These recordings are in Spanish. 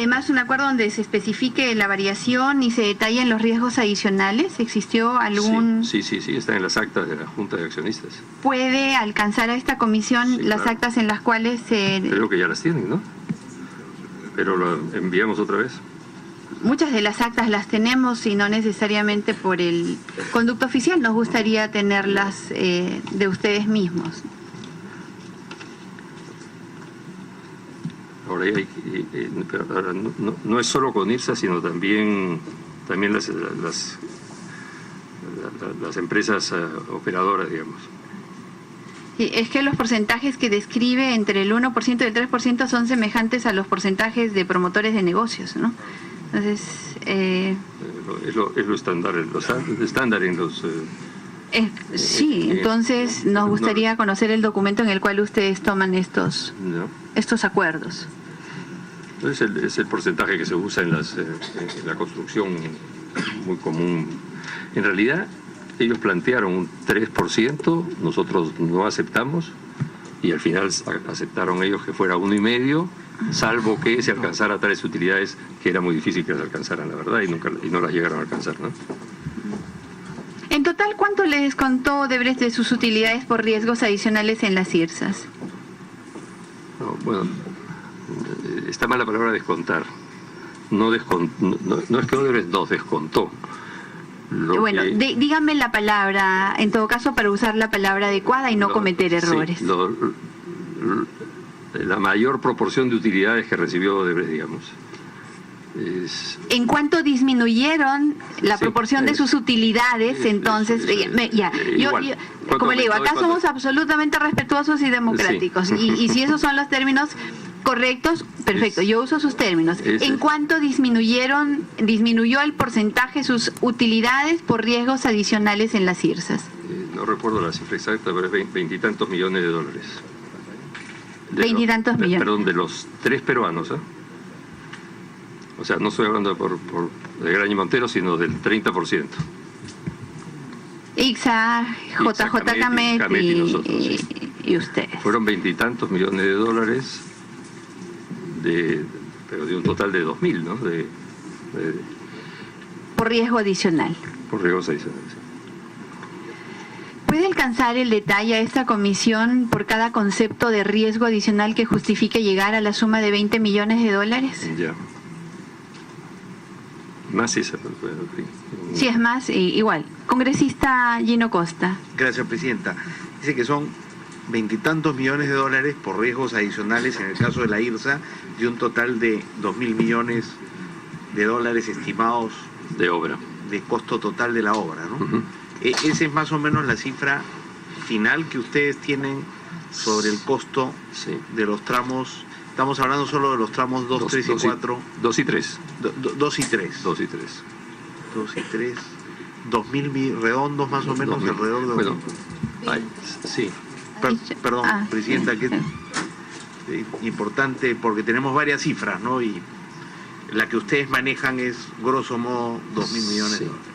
además un acuerdo donde se especifique la variación y se detallen los riesgos adicionales? ¿Existió algún...? Sí, está en las actas de la Junta de Accionistas. ¿Puede alcanzar a esta comisión las claro. actas en las cuales se...? Creo que ya las tienen, ¿no? Pero lo enviamos otra vez. Muchas de las actas las tenemos y no necesariamente por el conducto oficial. Nos gustaría tenerlas de ustedes mismos. Ahora, no es solo con IRSA, sino también las empresas operadoras, digamos. Sí, es que los porcentajes que describe entre el 1% y el 3% son semejantes a los porcentajes de promotores de negocios, ¿no? Entonces... es lo estándar en los... sí, entonces nos gustaría conocer el documento en el cual ustedes toman estos acuerdos. Es el porcentaje que se usa en la construcción, muy común. En realidad, ellos plantearon un 3%, nosotros no aceptamos, y al final aceptaron ellos que fuera 1,5%, salvo que se alcanzara tales utilidades que era muy difícil que las alcanzaran, la verdad, y no las llegaron a alcanzar, ¿no? En total, ¿cuánto le descontó Odebrecht de sus utilidades por riesgos adicionales en las IRSAs? No, bueno, está mal la palabra descontar. No es que Odebrecht nos descontó. Bueno, dígame la palabra, en todo caso, para usar la palabra adecuada y no cometer errores. Sí, la mayor proporción de utilidades que recibió Odebrecht, digamos. ¿En cuánto disminuyeron la proporción de sus utilidades? Entonces, como le digo, acá somos absolutamente respetuosos y democráticos. Sí. Y si esos son los términos correctos, perfecto, yo uso sus términos. ¿En cuánto disminuyó el porcentaje sus utilidades por riesgos adicionales en las IRSAs? No recuerdo la cifra exacta, pero es 20 y tantos millones de dólares. 20 y tantos millones. Perdón, de los 3 peruanos, ¿eh? O sea, no estoy hablando de Graña y Montero, sino del 30%. ICSA, JJ Camet y ustedes. Fueron 20 y tantos millones de dólares, pero de un total de 2.000, ¿no? Por riesgo adicional. Por riesgos adicionales. ¿Puede alcanzar el detalle a esta comisión por cada concepto de riesgo adicional que justifique llegar a la suma de 20 millones de dólares? Ya. Más esa. Sí, es más, igual. Congresista Gino Costa. Gracias, Presidenta. Dice que son 20 y tantos millones de dólares por riesgos adicionales en el caso de la IRSA, de un total de 2.000 millones de dólares estimados de obra, de costo total de la obra, ¿no? Esa es más o menos la cifra final que ustedes tienen sobre el costo de los tramos. Estamos hablando solo de los tramos 2, 3 y 4. 2 y 3. 2 y 3. 2 y 3. 2 y 3. 2.000 redondos más o menos, 2000, alrededor de... Bueno, sí. Perdón, Presidenta, que es importante porque tenemos varias cifras, ¿no? Y la que ustedes manejan es, grosso modo, 2.000 millones de dólares.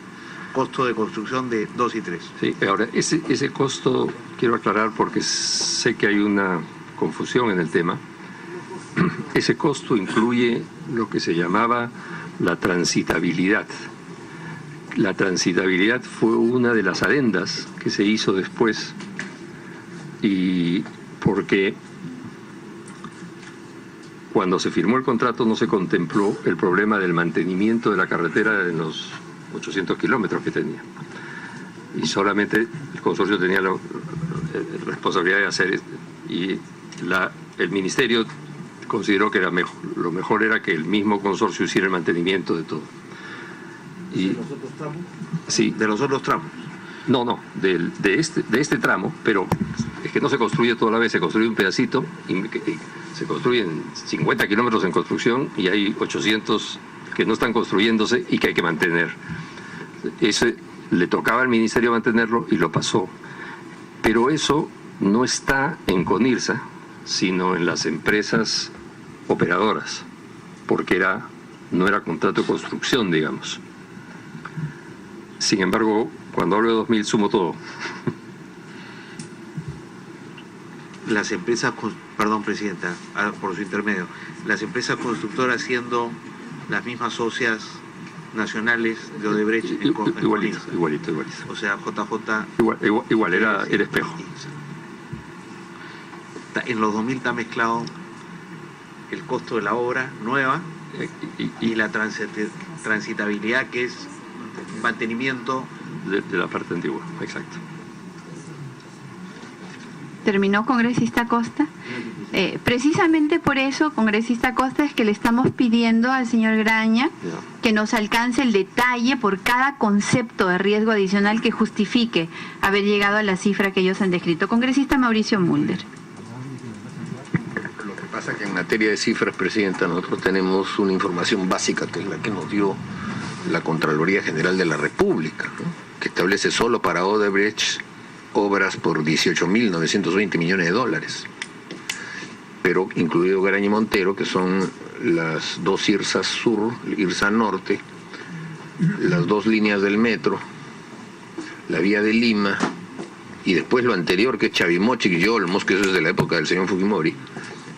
Costo de construcción de 2 y 3. Sí, ahora, ese costo, quiero aclarar porque sé que hay una confusión en el tema. Ese costo incluye lo que se llamaba la transitabilidad. La transitabilidad fue una de las adendas que se hizo después, y porque cuando se firmó el contrato no se contempló el problema del mantenimiento de la carretera en los 800 kilómetros que tenía. Y solamente el consorcio tenía la responsabilidad de hacer, y el Ministerio consideró que lo mejor era que el mismo consorcio hiciera el mantenimiento de todo. Y, ¿de los otros tramos? Sí. ¿De los otros tramos? No, de este tramo, pero es que no se construye toda la vez, se construye un pedacito, y se construyen 50 kilómetros en construcción y hay 800 que no están construyéndose y que hay que mantener. Eso le tocaba al Ministerio mantenerlo y lo pasó. Pero eso no está en CONIRSA, sino en las empresas operadoras, porque no era contrato de construcción, digamos. Sin embargo, cuando hablo de 2.000 sumo todo. las empresas, perdón, Presidenta, por su intermedio, las empresas constructoras siendo las mismas socias nacionales de Odebrecht igualito. O sea, JJ... Igual era espejo. En los 2000 está mezclado el costo de la obra nueva y la transitabilidad, que es mantenimiento de la parte antigua, exacto. ¿Terminó, congresista Costa? Precisamente por eso, congresista Costa, es que le estamos pidiendo al señor Graña que nos alcance el detalle por cada concepto de riesgo adicional que justifique haber llegado a la cifra que ellos han descrito. Congresista Mauricio Mulder. Lo que pasa es que en materia de cifras, Presidenta, nosotros tenemos una información básica, que es la que nos dio la Contraloría General de la República, ¿no?, que establece solo para Odebrecht obras por 18.920 millones de dólares, pero incluido Graña y Montero, que son las dos IRSA Sur, IRSA Norte, las dos líneas del metro, la vía de Lima, y después lo anterior, que es Chavimochic y Olmos, que eso es de la época del señor Fujimori,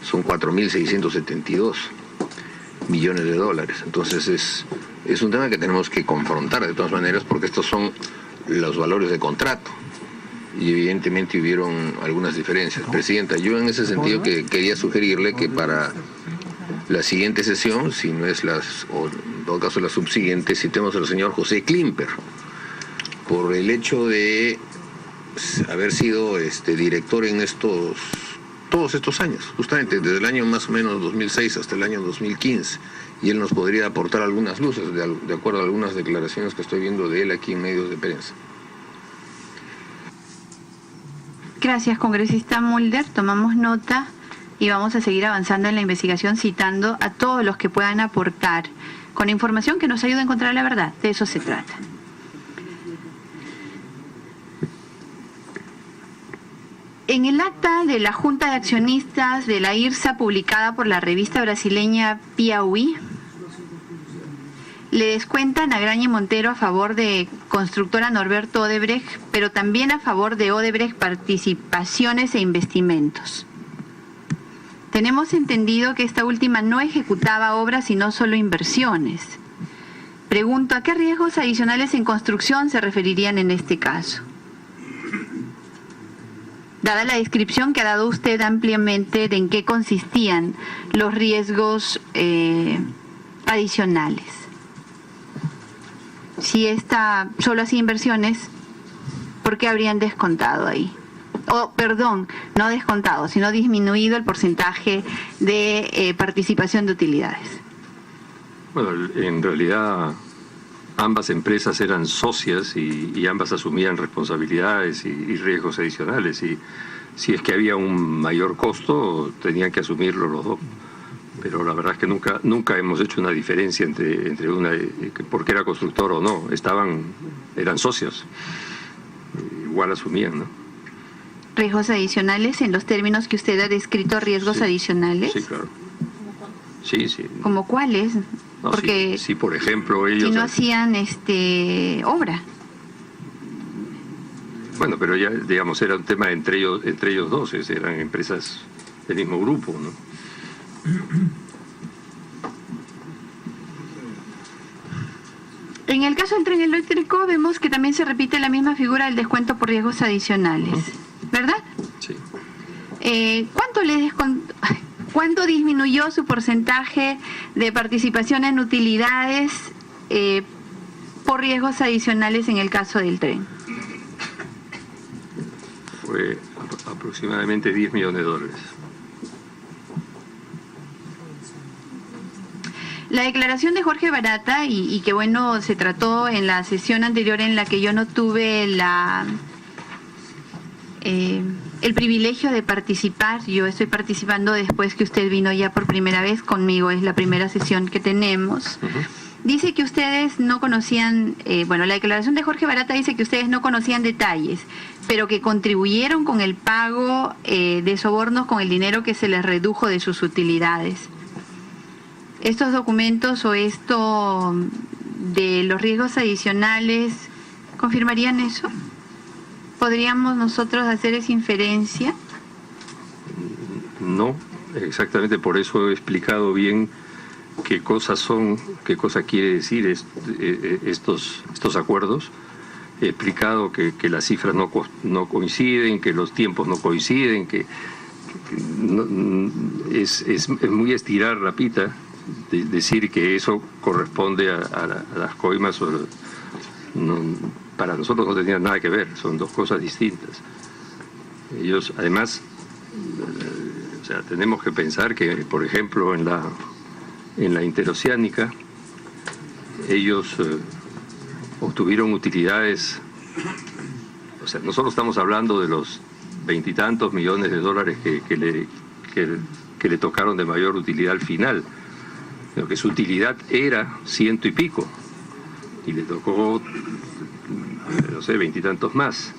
son 4.672 millones de dólares. Entonces es un tema que tenemos que confrontar de todas maneras, porque estos son los valores de contrato. Y evidentemente hubieron algunas diferencias. Presidenta, yo en ese sentido que quería sugerirle que para la siguiente sesión, si no es o en todo caso la subsiguiente, citemos al señor José Klimper, por el hecho de haber sido director en todos estos años, justamente desde el año más o menos 2006 hasta el año 2015, y él nos podría aportar algunas luces de acuerdo a algunas declaraciones que estoy viendo de él aquí en medios de prensa. Gracias, congresista Mulder. Tomamos nota y vamos a seguir avanzando en la investigación, citando a todos los que puedan aportar con información que nos ayude a encontrar la verdad. De eso se trata. En el acta de la Junta de Accionistas de la IRSA, publicada por la revista brasileña Piauí, le descuentan a Graña y Montero a favor de constructora Norberto Odebrecht, pero también a favor de Odebrecht Participaciones e Investimentos. Tenemos entendido que esta última no ejecutaba obras, sino solo inversiones. Pregunto, ¿a qué riesgos adicionales en construcción se referirían en este caso? Dada la descripción que ha dado usted ampliamente de en qué consistían los riesgos adicionales. Si esta solo hacía inversiones, ¿por qué habrían descontado ahí? Perdón, no descontado, sino disminuido el porcentaje de participación de utilidades. Bueno, en realidad ambas empresas eran socias y ambas asumían responsabilidades y riesgos adicionales, y si es que había un mayor costo tenían que asumirlo los dos. Pero la verdad es que nunca hemos hecho una diferencia entre una, porque era constructor o no, eran socios, igual asumían, ¿no? ¿Riesgos adicionales en los términos que usted ha descrito, riesgos adicionales? Sí, claro. Sí. ¿Cómo cuáles? No, porque sí, por ejemplo, ellos... Si no hacían obra. Bueno, pero ya, digamos, era un tema entre ellos dos, eran empresas del mismo grupo, ¿no? En el caso del tren eléctrico vemos que también se repite la misma figura del descuento por riesgos adicionales, ¿verdad? Sí. ¿Cuánto disminuyó su porcentaje de participación en utilidades por riesgos adicionales en el caso del tren? Fue aproximadamente 10 millones de dólares. La declaración de Jorge Barata, y que bueno, se trató en la sesión anterior en la que yo no tuve el privilegio de participar. Yo estoy participando después que usted vino ya por primera vez conmigo, es la primera sesión que tenemos. Dice que ustedes no conocían, la declaración de Jorge Barata dice que ustedes no conocían detalles, pero que contribuyeron con el pago de sobornos con el dinero que se les redujo de sus utilidades. ¿Estos documentos o esto de los riesgos adicionales confirmarían eso? ¿Podríamos nosotros hacer esa inferencia? No, exactamente por eso he explicado bien qué cosa quiere decir estos acuerdos. He explicado que las cifras no coinciden, que los tiempos no coinciden, que es muy estirar la pita decir que eso corresponde a las coimas. Para nosotros no tenía nada que ver, son dos cosas distintas. Ellos, además, o sea, tenemos que pensar que, por ejemplo, en la interoceánica, ellos obtuvieron utilidades, o sea, no solo estamos hablando de los veintitantos millones de dólares que le tocaron de mayor utilidad al final, sino que su utilidad era 100 y pico, y le tocó, no sé, veintitantos más.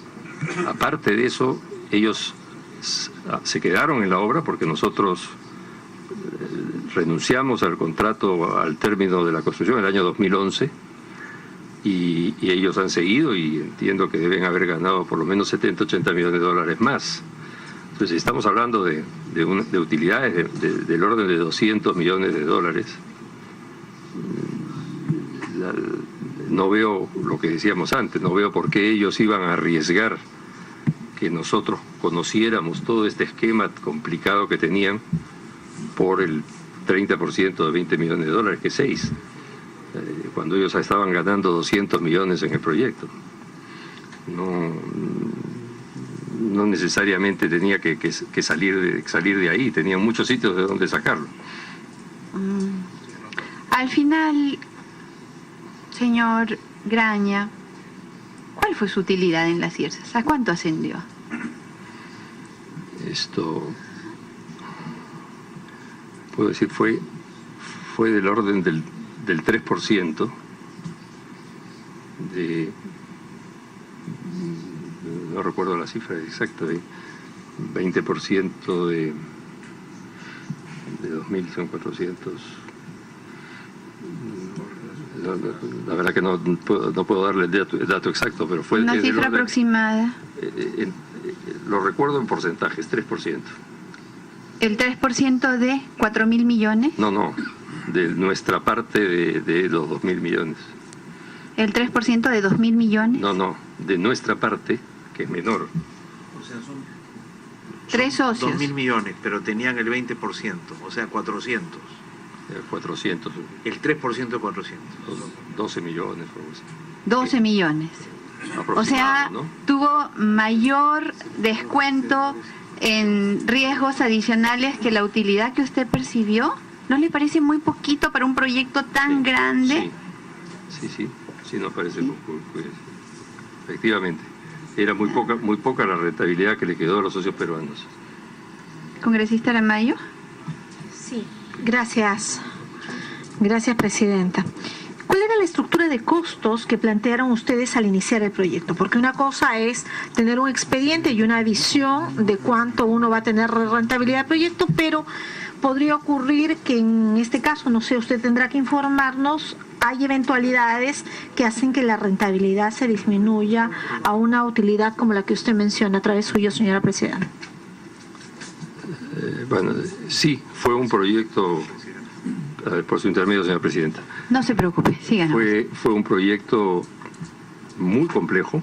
Aparte de eso, ellos se quedaron en la obra porque nosotros renunciamos al contrato al término de la construcción en el año 2011 y ellos han seguido y entiendo que deben haber ganado por lo menos 70, 80 millones de dólares más. Entonces estamos hablando de utilidades del orden de 200 millones de dólares. No veo lo que decíamos antes, no veo por qué ellos iban a arriesgar que nosotros conociéramos todo este esquema complicado que tenían por el 30% de 20 millones de dólares, que es 6, cuando ellos estaban ganando 200 millones en el proyecto. No necesariamente tenía que salir de ahí, tenían muchos sitios de donde sacarlo. Al final, señor Graña, ¿cuál fue su utilidad en las IRSAS? ¿A cuánto ascendió? Esto, puedo decir, fue del orden del 3% no recuerdo la cifra exacta, de 20% de 2.000 son 400. La verdad que no puedo darle el dato exacto, pero fue una cifra aproximada. Lo recuerdo en porcentajes, 3%. ¿El 3% de 4.000 millones? No, de nuestra parte de los 2.000 millones. ¿El 3% de 2.000 millones? No, de nuestra parte, que es menor. O sea, son 3 socios. 2.000 millones, pero tenían el 20%, o sea, 400. 400. El 3% de 400. 12 millones. 12 millones. O sea, ¿no? Tuvo mayor descuento en riesgos adicionales que la utilidad que usted percibió. ¿No le parece muy poquito para un proyecto tan grande? Sí, nos parece poco. Efectivamente, era muy poca la rentabilidad que le quedó a los socios peruanos. ¿Congresista Aramayo? Sí, gracias. Gracias, presidenta. ¿Cuál era la estructura de costos que plantearon ustedes al iniciar el proyecto? Porque una cosa es tener un expediente y una visión de cuánto uno va a tener rentabilidad del proyecto, pero podría ocurrir que en este caso, no sé, usted tendrá que informarnos, hay eventualidades que hacen que la rentabilidad se disminuya a una utilidad como la que usted menciona a través suyo, señora presidenta. Bueno, sí, fue un proyecto, por su intermedio, señora presidenta. No se preocupe, síganos. Fue un proyecto muy complejo,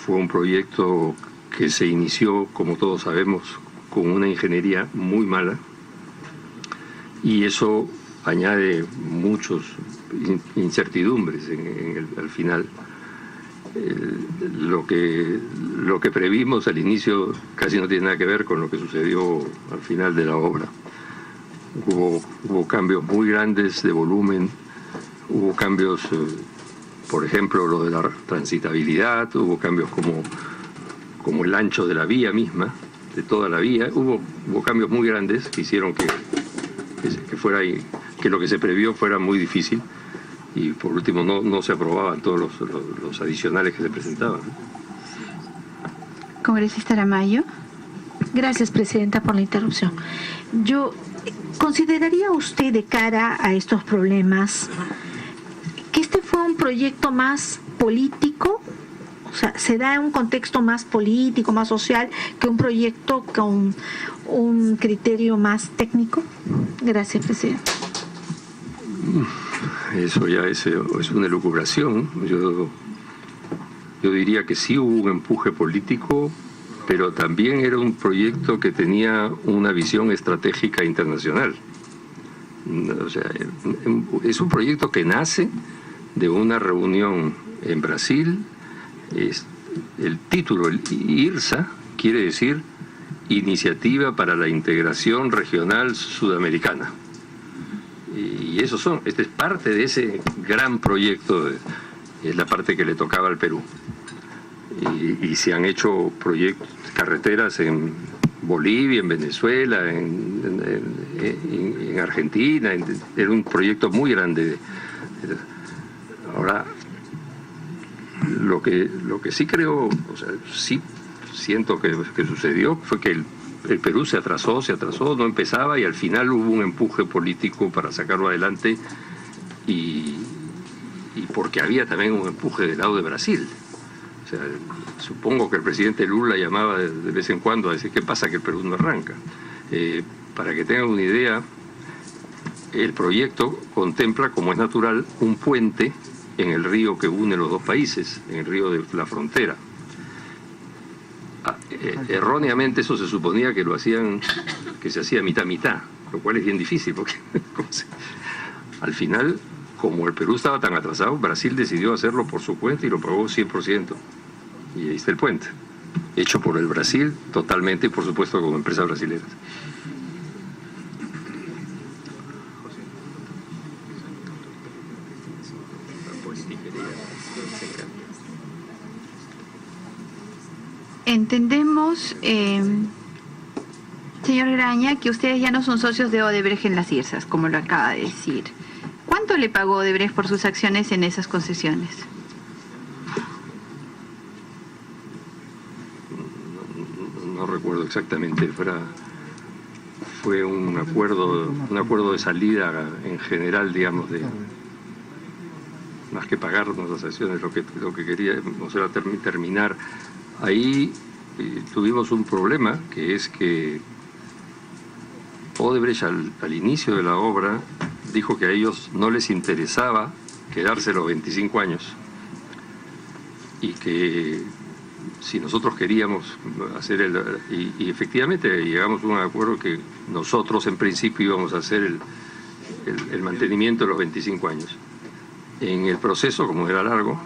fue un proyecto que se inició, como todos sabemos, con una ingeniería muy mala, y eso añade muchos incertidumbres al final. Lo que previmos al inicio casi no tiene nada que ver con lo que sucedió al final de la obra. Hubo cambios muy grandes de volumen, hubo cambios, por ejemplo, lo de la transitabilidad, hubo cambios como el ancho de la vía misma, de toda la vía, hubo cambios muy grandes que hicieron que lo que se previó fuera muy difícil, y por último no se aprobaban todos los adicionales que se presentaban. Congresista Aramayo. Gracias, presidenta, por la interrupción. ¿Consideraría usted, de cara a estos problemas, que este fue un proyecto más político O sea, se da en un contexto más político, más social, que un proyecto con un criterio más técnico. Gracias, presidente. Eso ya es una elucubración. Yo diría que sí hubo un empuje político, pero también era un proyecto que tenía una visión estratégica internacional. O sea, es un proyecto que nace de una reunión en Brasil. El título, el IRSA, quiere decir Iniciativa para la Integración Regional Sudamericana. Y esta es parte de ese gran proyecto, es la parte que le tocaba al Perú. Y se han hecho proyectos, carreteras en Bolivia, en Venezuela, en Argentina. Era un proyecto muy grande. Ahora, lo que sí creo, o sea, sí siento que sucedió fue que el Perú se atrasó, no empezaba, y al final hubo un empuje político para sacarlo adelante, y porque había también un empuje del lado de Brasil. O sea, supongo que el presidente Lula llamaba de vez en cuando a decir qué pasa que el Perú no arranca. Para que tengan una idea, el proyecto contempla, como es natural, un puente en el río que une los dos países, en el río de la frontera. Erróneamente eso se suponía que se hacía mitad-mitad, lo cual es bien difícil, porque al final, como el Perú estaba tan atrasado, Brasil decidió hacerlo por su cuenta y lo pagó 100%. Y ahí está el puente, hecho por el Brasil totalmente, y por supuesto con empresas brasileñas. Entendemos, señor Graña, que ustedes ya no son socios de Odebrecht en las IRSAs, como lo acaba de decir. ¿Cuánto le pagó Odebrecht por sus acciones en esas concesiones? No recuerdo exactamente, fue un acuerdo de salida en general, digamos, más que pagarnos las acciones, lo que queríamos era terminar. Ahí tuvimos un problema, que es que Odebrecht al inicio de la obra dijo que a ellos no les interesaba quedarse los 25 años, y que si nosotros queríamos hacer y efectivamente llegamos a un acuerdo que nosotros en principio íbamos a hacer el mantenimiento de los 25 años. En el proceso, como era largo,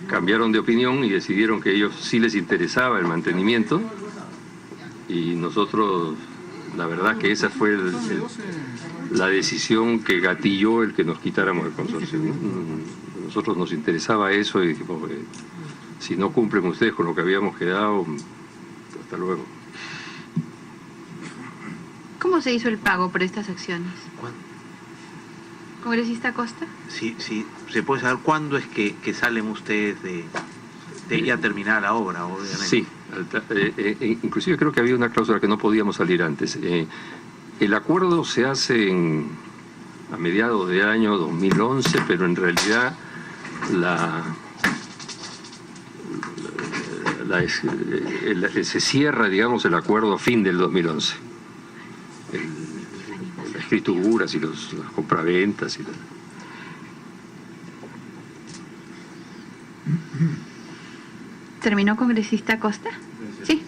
cambiaron de opinión y decidieron que a ellos sí les interesaba el mantenimiento, y nosotros, la verdad que esa fue la decisión que gatilló el que nos quitáramos el consorcio. Nosotros nos interesaba eso y dijimos, si no cumplen ustedes con lo que habíamos quedado, hasta luego. ¿Cómo se hizo el pago por estas acciones? ¿Congresista Costa? Sí, se puede saber cuándo es que salen ustedes de ya terminar la obra, obviamente. Sí, inclusive creo que había una cláusula que no podíamos salir antes. El acuerdo se hace a mediados de año 2011, pero en realidad se cierra, digamos, el acuerdo a fin del 2011. Las escrituras y las compraventas y ¿Terminó, congresista Costa? Sí.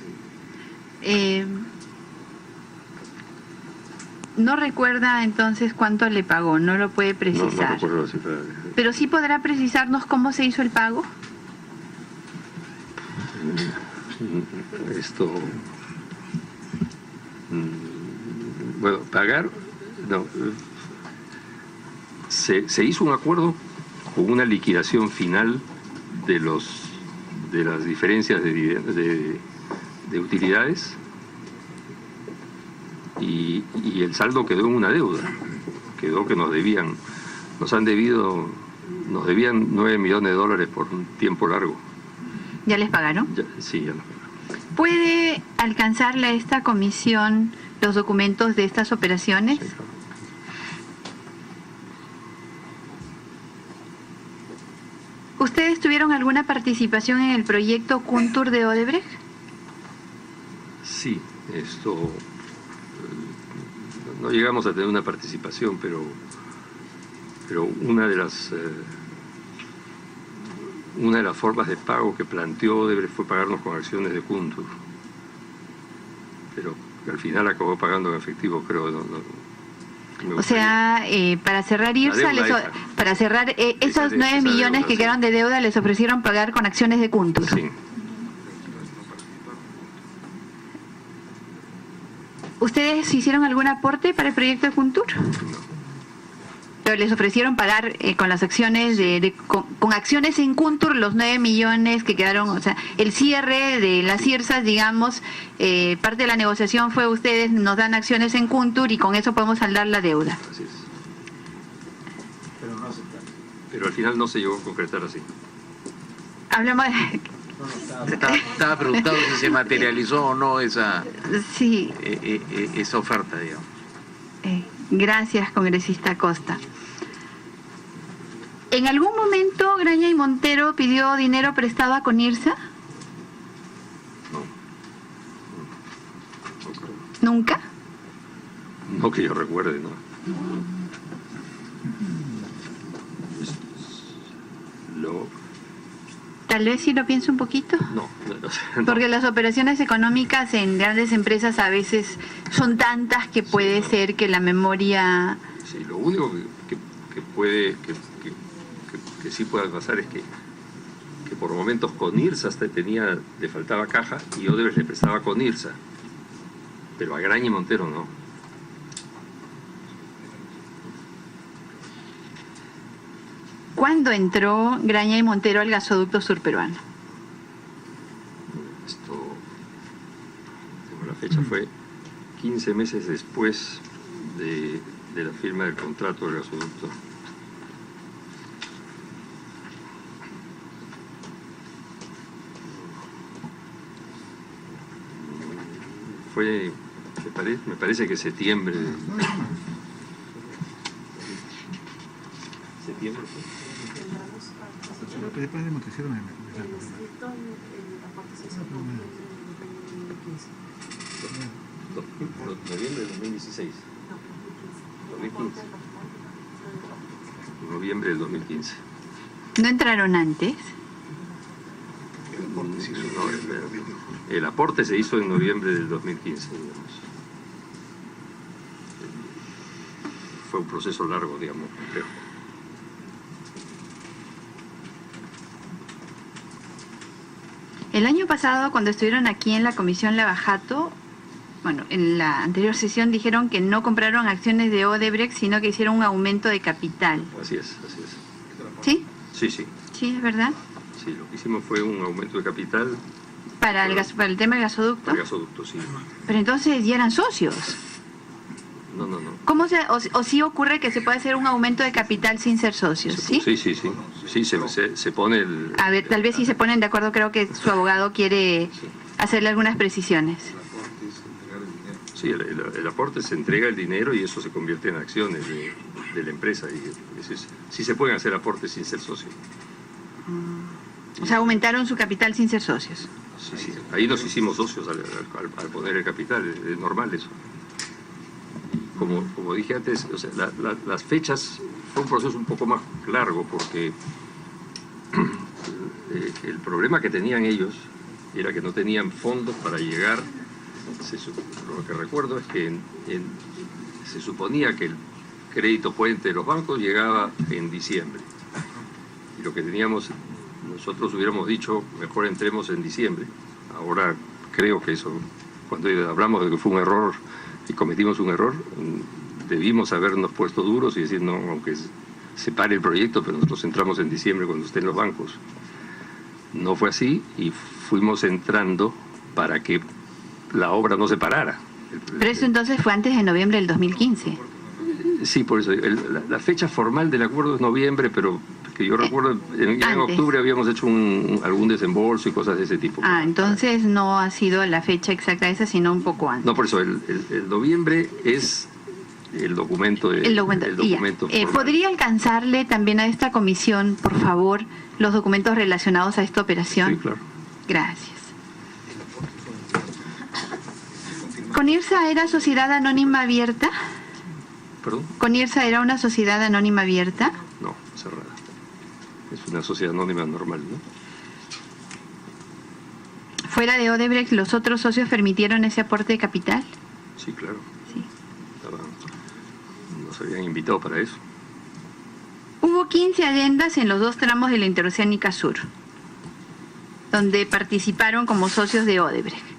No recuerda entonces cuánto le pagó, no lo puede precisar. No recuerdo la cifra. Pero sí podrá precisarnos cómo se hizo el pago. Bueno, pagar, no. Se hizo un acuerdo con una liquidación final de las diferencias de utilidades, y el saldo quedó en una deuda, quedó que nos debían $9 millones por un tiempo largo. ¿Ya les pagaron? Sí, ya nos pagaron. ¿Puede alcanzarle a esta comisión los documentos de estas operaciones? Sí, claro. ¿Ustedes tuvieron alguna participación en el proyecto Kuntur de Odebrecht? Sí, no llegamos a tener una participación, pero una de las formas de pago que planteó Odebrecht fue pagarnos con acciones de Kuntur, pero al final acabó pagando en efectivo, creo. O sea, para cerrar IRSA, para cerrar esos 9 millones que quedaron de deuda, les ofrecieron pagar con acciones de Kuntur. Sí. ¿Ustedes hicieron algún aporte para el proyecto de Kuntur? No. Pero les ofrecieron pagar con las acciones con acciones en Kuntur los 9 millones que quedaron, o sea, el cierre de las IRSAs, digamos, parte de la negociación fue ustedes nos dan acciones en Kuntur y con eso podemos saldar la deuda. Así es. Pero al final no se llegó a concretar así. Hablamos de... Estaba preguntando si se materializó o no esa oferta, digamos. Gracias, congresista Costa. ¿En algún momento Graña y Montero pidió dinero prestado a Conirsa? No. ¿Nunca? No que yo recuerde, no. Tal vez si lo pienso un poquito. No. Porque las operaciones económicas en grandes empresas a veces son tantas que puede ser que la memoria... Sí, lo único que sí puede pasar es que por momentos Conirsa le faltaba caja y Odebrecht le prestaba a Conirsa, pero a Graña y Montero no. ¿Cuándo entró Graña y Montero al gasoducto surperuano? La fecha fue 15 meses después de la firma del contrato del gasoducto. Me parece que septiembre. ¿Septiembre fue? Después de Montecero noviembre del 2016. 2015. Noviembre del 2015. ¿No entraron antes? El aporte se hizo en noviembre del 2015, digamos. Fue un proceso largo, digamos, complejo. El año pasado, cuando estuvieron aquí en la Comisión Lavajato, bueno, en la anterior sesión dijeron que no compraron acciones de Odebrecht, sino que hicieron un aumento de capital. Así es. ¿Sí? Sí. Sí, es verdad. Sí, lo que hicimos fue un aumento de capital. ¿Para el tema del gasoducto? Para el gasoducto, sí. Pero entonces ya eran socios. No. ¿Cómo o sí ocurre que se puede hacer un aumento de capital sin ser socios? ¿Sí? Sí, se pone el... A ver, tal vez si se ponen de acuerdo, creo que su abogado quiere hacerle algunas precisiones. Sí, el aporte se entrega el dinero y eso se convierte en acciones de la empresa. Y sí se pueden hacer aportes sin ser socios. O sea, aumentaron su capital sin ser socios. Sí. Ahí nos hicimos socios al poner el capital, es normal eso. Como dije antes, o sea, las fechas fue un proceso un poco más largo porque el problema que tenían ellos era que no tenían fondos para llegar. Lo que recuerdo es que se suponía que el crédito puente de los bancos llegaba en diciembre. Y lo que nosotros hubiéramos dicho, mejor entremos en diciembre. Ahora creo que eso, cuando hablamos de que fue un error y cometimos un error, debimos habernos puesto duros y decir, no, aunque se pare el proyecto, pero nosotros entramos en diciembre cuando estén los bancos. No fue así y fuimos entrando para que la obra no se parara. Pero eso entonces fue antes de noviembre del 2015. Sí, por eso. La fecha formal del acuerdo es noviembre, pero que yo recuerdo, en octubre habíamos hecho algún desembolso y cosas de ese tipo. Entonces no ha sido la fecha exacta esa, sino un poco antes. No, por eso, el noviembre es el documento. ¿Podría alcanzarle también a esta comisión, por favor, los documentos relacionados a esta operación? Sí, claro. Gracias. ¿Conirsa era sociedad anónima abierta? ¿Perdón? ¿Conirsa era una sociedad anónima abierta? No, cerrada. Es una sociedad anónima normal, ¿no? ¿Fuera de Odebrecht los otros socios permitieron ese aporte de capital? Sí, claro. Sí. Nos habían invitado para eso. Hubo 15 adendas en los 2 tramos de la Interoceánica Sur, donde participaron como socios de Odebrecht.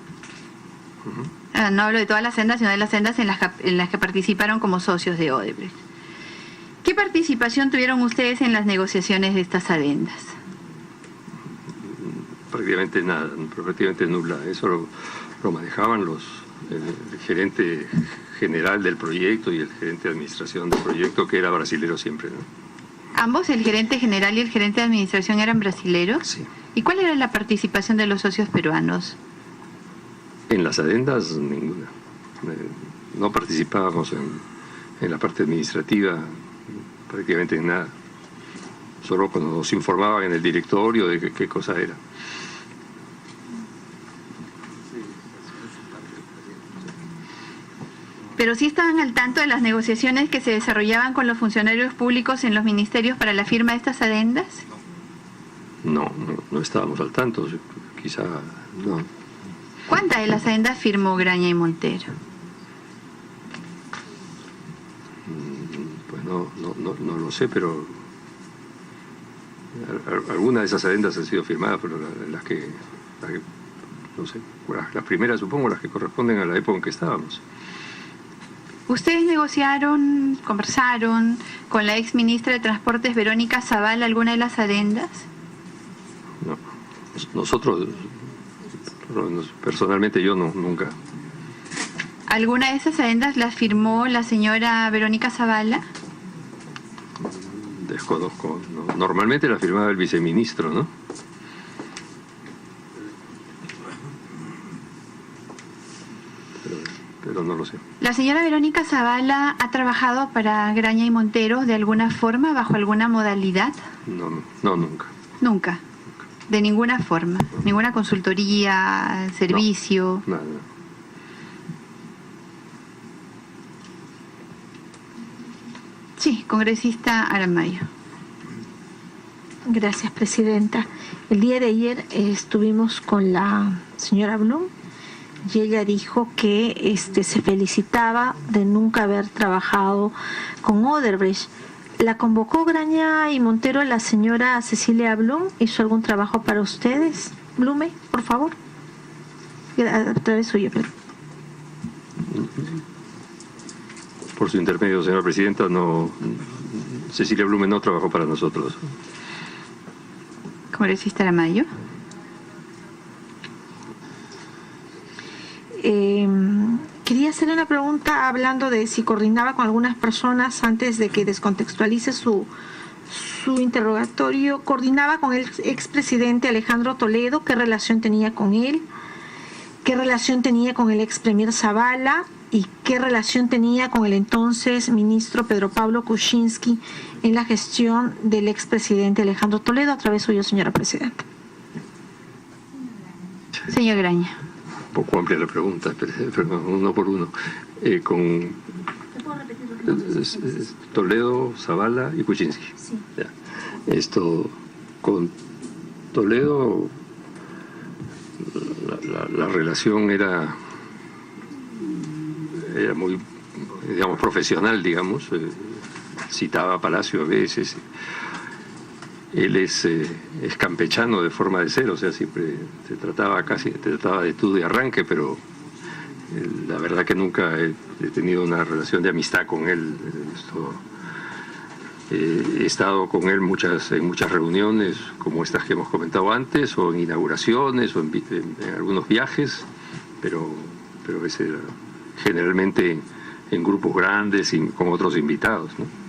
No hablo de todas las sendas, sino de las sendas en las que participaron como socios de Odebrecht. ¿Qué participación tuvieron ustedes en las negociaciones de estas adendas? Prácticamente nada, prácticamente nula. Eso lo manejaban el gerente general del proyecto y el gerente de administración del proyecto, que era brasilero siempre, ¿no? ¿Ambos, el gerente general y el gerente de administración, eran brasileros? Sí. ¿Y cuál era la participación de los socios peruanos? En las adendas, ninguna. No participábamos en la parte administrativa, prácticamente en nada. Solo cuando nos informaban en el directorio de qué cosa era. ¿Pero sí estaban al tanto de las negociaciones que se desarrollaban con los funcionarios públicos en los ministerios para la firma de estas adendas? No estábamos al tanto, quizá no. ¿Cuántas de las adendas firmó Graña y Montero? Pues no lo sé, pero algunas de esas adendas han sido firmadas, pero las que no sé, las primeras supongo, las que corresponden a la época en que estábamos. ¿Ustedes negociaron, conversaron con la ex ministra de Transportes, Verónica Zavala, alguna de las adendas? No, nosotros, personalmente yo nunca. ¿Alguna de esas adendas las firmó la señora Verónica Zavala? Desconozco. No. Normalmente la firmaba el viceministro, ¿no? Pero no lo sé. ¿La señora Verónica Zavala ha trabajado para Graña y Montero de alguna forma, bajo alguna modalidad? No, nunca. ¿Nunca? De ninguna forma. No. ¿Ninguna consultoría, servicio? No, nada. Sí, congresista Aramayo. Gracias, presidenta. El día de ayer estuvimos con la señora Blum y ella dijo que se felicitaba de nunca haber trabajado con Odebrecht. ¿La convocó Graña y Montero a la señora Cecilia Blum? ¿Hizo algún trabajo para ustedes? Blume, por favor. A través suyo, pero. Por su intermedio, señora presidenta, Cecilia Blume no trabajó para nosotros. Congresista Aramayo. Quería hacerle una pregunta hablando de si coordinaba con algunas personas antes de que descontextualice su interrogatorio. ¿Coordinaba con el expresidente Alejandro Toledo? ¿Qué relación tenía con él? ¿Qué relación tenía con el ex premier Zavala? ¿Y qué relación tenía con el entonces ministro Pedro Pablo Kuczynski en la gestión del expresidente Alejandro Toledo? A través suyo, señora presidenta. Señor Graña. Un poco amplia la pregunta, pero uno por uno. Con Toledo, Zavala y Kuczynski. Sí. Ya. Con Toledo la relación era muy, digamos, profesional, digamos. Citaba a Palacio a veces. Él es campechano de forma de ser, o sea, siempre te trataba de tú de arranque, pero la verdad que nunca he tenido una relación de amistad con él. He estado con él en muchas reuniones, como estas que hemos comentado antes, o en inauguraciones, o en algunos viajes, pero ese era generalmente en grupos grandes y con otros invitados, ¿no?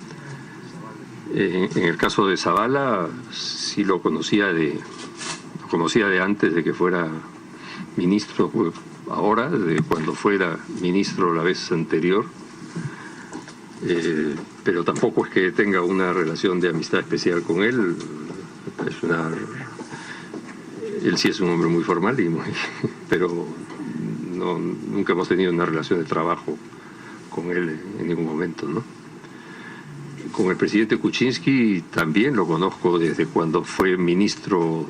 En el caso de Zavala, sí lo conocía de antes de que fuera ministro, ahora, de cuando fuera ministro la vez anterior. pero tampoco es que tenga una relación de amistad especial con él. Él sí es un hombre muy formal, pero nunca hemos tenido una relación de trabajo con él en ningún momento, ¿no? Con el presidente Kuczynski también lo conozco desde cuando fue ministro